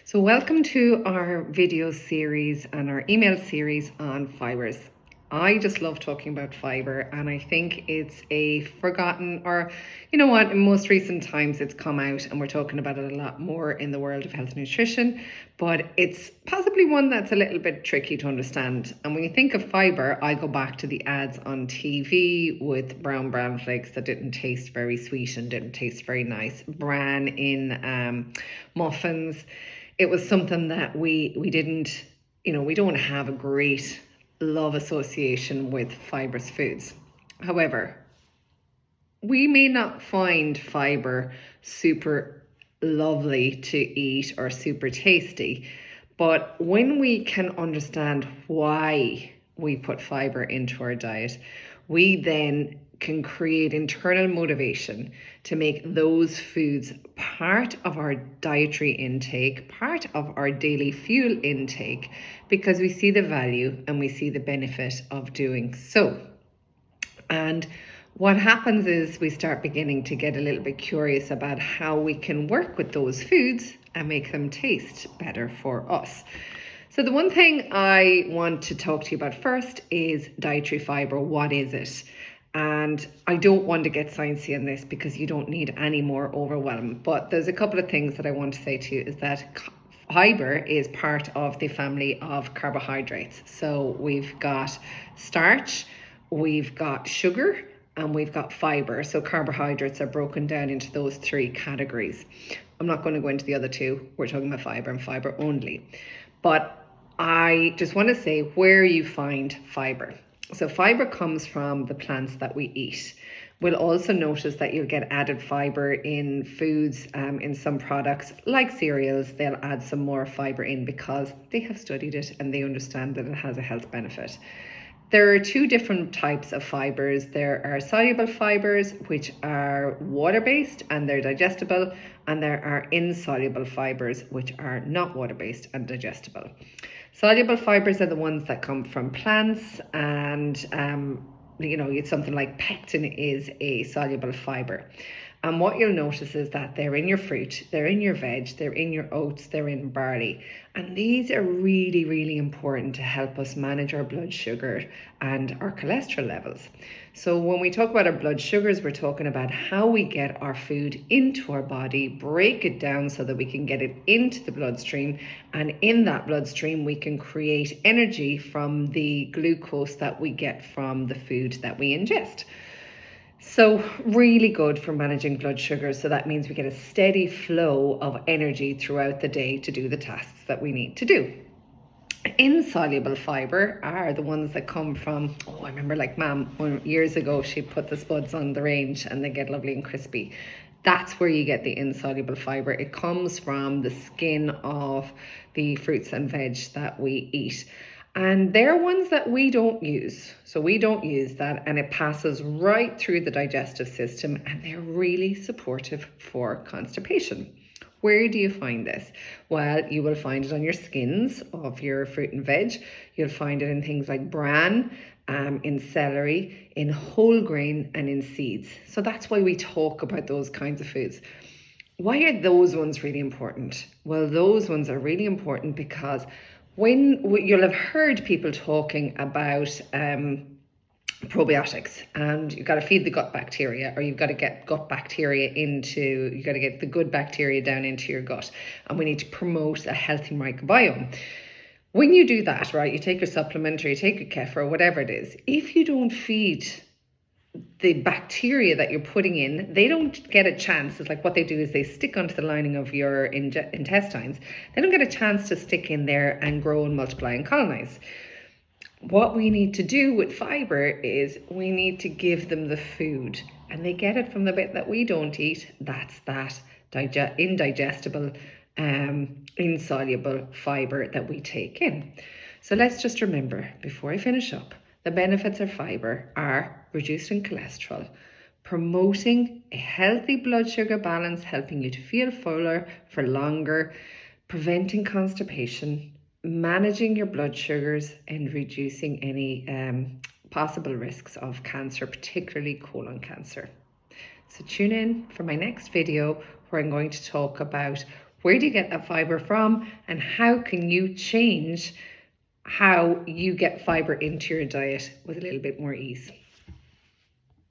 So welcome to our video series and our email series on fibers. I just love talking about fiber, and I think it's a forgotten, or you know what, in most recent times it's come out and we're talking about it a lot more in the world of health and nutrition, but it's possibly one that's a little bit tricky to understand. And when you think of fiber, I go back to the ads on TV with brown flakes that didn't taste very sweet and didn't taste very nice, bran in muffins. It was something that we didn't, we don't have a great love association with fibrous foods. However, we may not find fiber super lovely to eat or super tasty, but when we can understand why we put fiber into our diet, we then can create internal motivation to make those foods part of our dietary intake, part of our daily fuel intake, because we see the value and we see the benefit of doing so. And what happens is we start beginning to get a little bit curious about how we can work with those foods and make them taste better for us. So the one thing I want to talk to you about first is dietary fiber. What is it? And I don't want to get sciencey on this because you don't need any more overwhelm. But there's a couple of things that I want to say to you is that fiber is part of the family of carbohydrates. So we've got starch, we've got sugar, and we've got fiber. So carbohydrates are broken down into those three categories. I'm not going to go into the other two. We're talking about fiber and fiber only. But I just want to say where you find fiber. So fiber comes from the plants that we eat. We'll also notice that you'll get added fiber in foods, in some products like cereals. They'll add some more fiber in because they have studied it and they understand that it has a health benefit. There are two different types of fibers. There are soluble fibers, which are water-based and they're digestible, and there are insoluble fibers, which are not water-based and digestible. Soluble fibers are the ones that come from plants, and it's something like pectin is a soluble fiber. And what you'll notice is that they're in your fruit, they're in your veg, they're in your oats, they're in barley. And these are really, really important to help us manage our blood sugar and our cholesterol levels. So when we talk about our blood sugars, we're talking about how we get our food into our body, break it down so that we can get it into the bloodstream. And in that bloodstream, we can create energy from the glucose that we get from the food that we ingest. So really good for managing blood sugar. So that means we get a steady flow of energy throughout the day to do the tasks that we need to do. Insoluble fiber are the ones that come from, I remember like Mom, years ago, she'd put the spuds on the range and they get lovely and crispy. That's where you get the insoluble fiber. It comes from the skin of the fruits and veg that we eat. And they're ones that we don't use. So we don't use that, and it passes right through the digestive system, and they're really supportive for constipation. Where do you find this? Well, you will find it on your skins of your fruit and veg. You'll find it in things like bran, in celery, in whole grain, and in seeds. So that's why we talk about those kinds of foods. Why are those ones really important? Well, those ones are really important because you'll have heard people talking about probiotics, and you've got to feed the gut bacteria, or you've got to get you got to get the good bacteria down into your gut, and we need to promote a healthy microbiome. When you do that, right, you take your supplement or you take your kefir or whatever it is, if you don't feed the bacteria that you're putting in, they don't get a chance. It's like what they do is they stick onto the lining of your intestines. They don't get a chance to stick in there and grow and multiply and colonize. What we need to do with fiber is we need to give them the food, and they get it from the bit that we don't eat. That's that indigestible, insoluble fiber that we take in. So let's just remember, before I finish up, the benefits of fiber are reducing cholesterol, promoting a healthy blood sugar balance, helping you to feel fuller for longer, preventing constipation, managing your blood sugars, and reducing any possible risks of cancer, particularly colon cancer. So tune in for my next video where I'm going to talk about where do you get that fibre from, and how can you change how you get fibre into your diet with a little bit more ease.